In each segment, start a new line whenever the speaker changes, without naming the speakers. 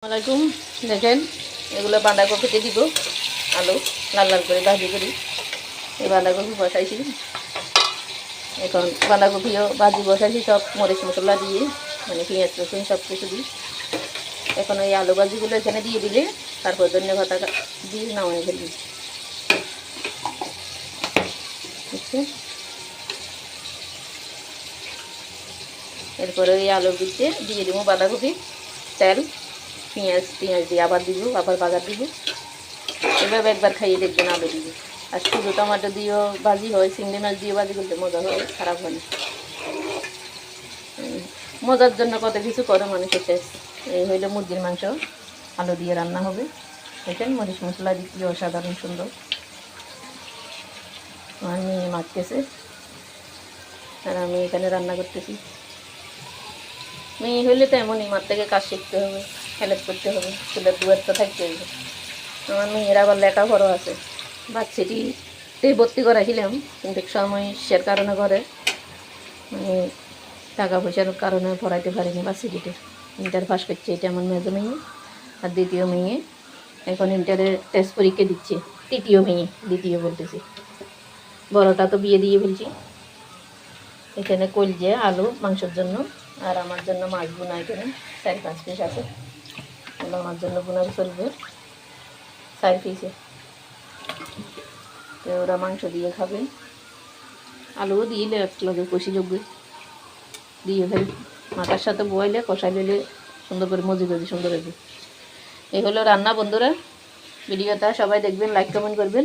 আসসালামাইকুম। দেখেন এগুলো বাঁধাকপিতে দিব আলু লাল লাল করে ভাজি করি। এই বাঁধাকপি বসাইছি, এখন বাঁধাকপিও ভাজি বসাইছি সব মরিচ মশলা দিয়ে, মানে পেঁয়াজ রসুন সব কিছু দিই। এখন ওই আলু ভাজিগুলো এখানে দিয়ে দিলে তারপর ধনিয়া পাতা দিয়ে নামিয়ে ফেলবি। বুঝছেন? এরপরে ওই আলুর ভিতরে দিয়ে দিব বাঁধাকপি, তেল, পেঁয়াজ দিয়ে আবার দিব, আবার বাগার দিব। এভাবে একবার খাইয়ে দেখবেন আলু দিয়ে। আর শুধু টমেটো দিয়েও ভাজি হয়, চিংড়ি মাছ দিয়ে ভাজি করতে মজা হয়, খারাপ হয় না। মজার জন্য কত কিছু করে মানুষের টেস্ট। এই হইলে মুরগির মাংস আলু দিয়ে রান্না হবে। দেখেন মরিচ মশলা দিয়ে অসাধারণ সুন্দর। আমার মেয়ে মাখতেছে আর আমি এখানে রান্না করতেছি। মেয়ে হইলে তো এমনই, মার থেকে কাজ শিখতে হবে, হেল্প করতে হবে, চুলের দুয়ার তো থাকতে হবে। আমার মেয়ের আবার লেখাপড়া আছে, ভার্সিটিতে ভর্তি করাছিলাম, কিন্তু সমস্যার কারণে ঘরে মানে টাকা পয়সার কারণে পড়াইতে পারিনি ভার্সিটিতে। ইন্টার পাস করছে, এটা আমার মেজো মেয়ে। আর দ্বিতীয় মেয়ে এখন ইন্টারের টেস্ট পরীক্ষা দিচ্ছে। তৃতীয় মেয়ে, দ্বিতীয় বলতেছি, বড়টা তো বিয়ে দিয়ে ফেলছি। এখানে কলজে আলু মাংসের জন্য, আর আমার জন্য মাছ বোনা এখানে 4-5 পিস আছে। আমার জন্য বোনা চলবে 4 পিসে। তো ওরা মাংস দিয়ে খাবে, আলুও দিয়ে একলগে কষি যোগ্য দিয়ে ফেল, মাথার সাথে বয়েলে কষাই ফেলে সুন্দর করে মজি গজি সুন্দর হবে। এই হলো রান্না বন্ধুরা। ভিডিওটা সবাই দেখবেন, লাইক কমেন্ট করবেন।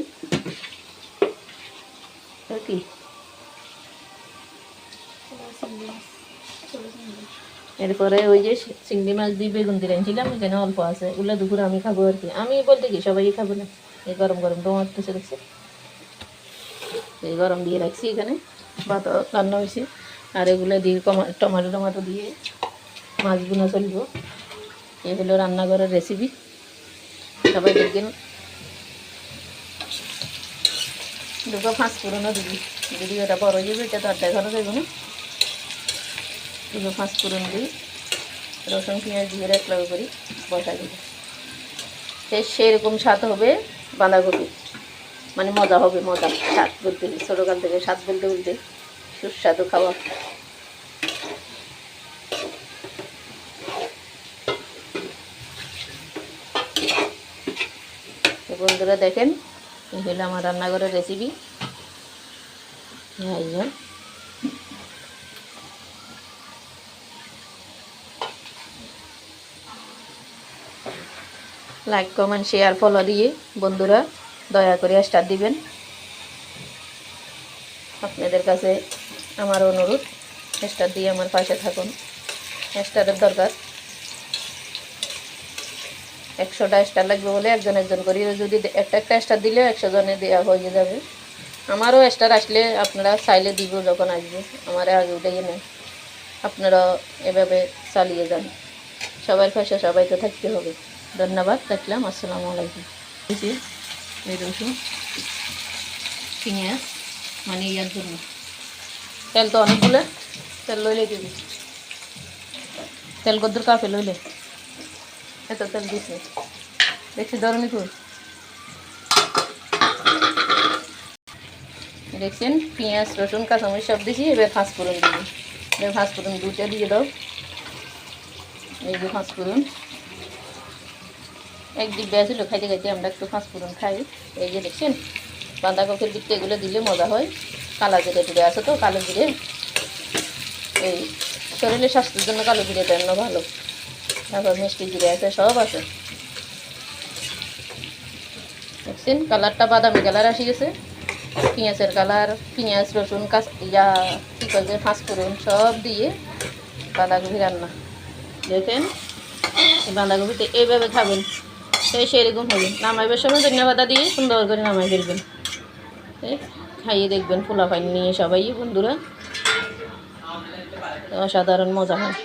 কি এরপরে ওই যে চিংড়ি মাছ দিয়ে বেগুন দিয়ে রেখেছিলাম, এখানে অল্প আছে, ওগুলো দুপুরে আমি খাবো আর কি। আমি বলতে কি সবাই খাবো না, এই গরম গরম টমাটো রাখছি, এই গরম দিয়ে রাখছি। এখানে ভাত রান্না হয়েছে, আর এগুলো দিয়ে টমাটো দিয়ে মাছ বোনা চলবো। এই হলো রান্নাঘরের রেসিপি, সবাই দেখবেন। দুটো 5 ফোড়নও দিবি, ভিডিওটা বড় হয়ে যাবে, এটা তো আর দেখানো যাবে না। দুটো 5 ফোড়ন দিই, রসুন পেঁয়াজ দিয়ে একলাগে করি বসা দিবি। সেরকম স্বাদ হবে বাঁধাকপি, মানে মজা হবে, মজা স্বাদ বলতে ছোটোকাল থেকে স্বাদ বলতে বলতে সুস্বাদু খাওয়া। বন্ধুরা দেখেন, এই হলো আমার রান্নাঘরের recipe. Like comment share follow দিয়ে বন্ধুরা দয়া করে স্টার দিবেন। আপনাদের কাছে আমার অনুরোধ, স্টার দিয়ে আমার পাশে থাকুন। স্টারের দরকার, 100টা স্টার লাগবে বলে একজন একজন করি, যদি একটা স্টার দিলে 100 জনে দেওয়া হয়ে যাবে। আমারও স্টার আসলে আপনারা চাইলে দিব যখন আসবে, আমার আগে উঠে নেন। আপনারা এভাবে চালিয়ে যান, সবার পাশে সবাইকে থাকতে হবে। ধন্যবাদ, থাকলাম। আসসালামু আলাইকুম। এই রসুন পেঁয়াজ মানে ইয়ার জন্য তেল তো অনেকগুলো, তেল লইলে দিবি, তেল কদ্দুর কাপে লইলে এত তেল দিছে দেখছি ধরনি তুই দেখছেন। পেঁয়াজ রসুন কাঁচামরিচ সব দিছি, এবার 5 ফোড়ন দিবি। এবার 5 ফোড়ন দুটো দিয়ে দাও। এই যে 5 ফোড়ন এক ডিব্বে আছিল, খাইতে খাইতে আমরা একটু 5 ফোড়ন খাই। এই যে দেখছেন বাঁধাকপির দিকটা এগুলো দিলে মজা হয়। কালো জিরে টুরে আছে তো, কালো জিরে এই শরীরের স্বাস্থ্যের জন্য কালো জিরেটা এমন ভালো। তারপর মিষ্টি জিরে আছে, সব আছে। দেখছেন কালারটা বাদামি কালার আসি গেছে, পেঁয়াজের কালার, পেঁয়াজ রসুন কী করছে 5 ফোড়ন সব দিয়ে বাঁধাকপি রান্না। দেখেন এই বাঁধাকপিতে এইভাবে খাবেন, সেরকম হবে। নামাইবার সময় ধন্যবাদ দিয়ে সুন্দর করে নামাই ফেলবেন, খাইয়ে দেখবেন পোলা পানি নিয়ে সবাই বন্ধুরা, অসাধারণ মজা হয়।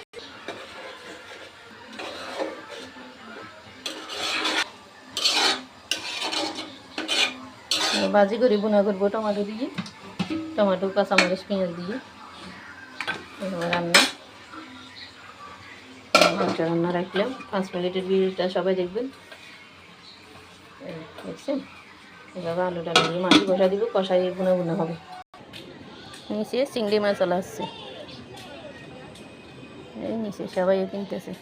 ভাজি করে বোনা করবো টমেটো দিয়ে, টমেটো কাঁচামরিচ পেঁয়াজ দিয়ে রান্না। মাংস রান্না রাখলাম, 5 মিনিটের ভিডিওটা সবাই দেখবেন। দেখছেন, এভাবে আলুটা লাগিয়ে মাছ বসা দিব, কষাই বুনে বুনে হবে। নিচে চিংড়ি মাছ চলে আসছে, এই নিচে সবাই কিনতেছে।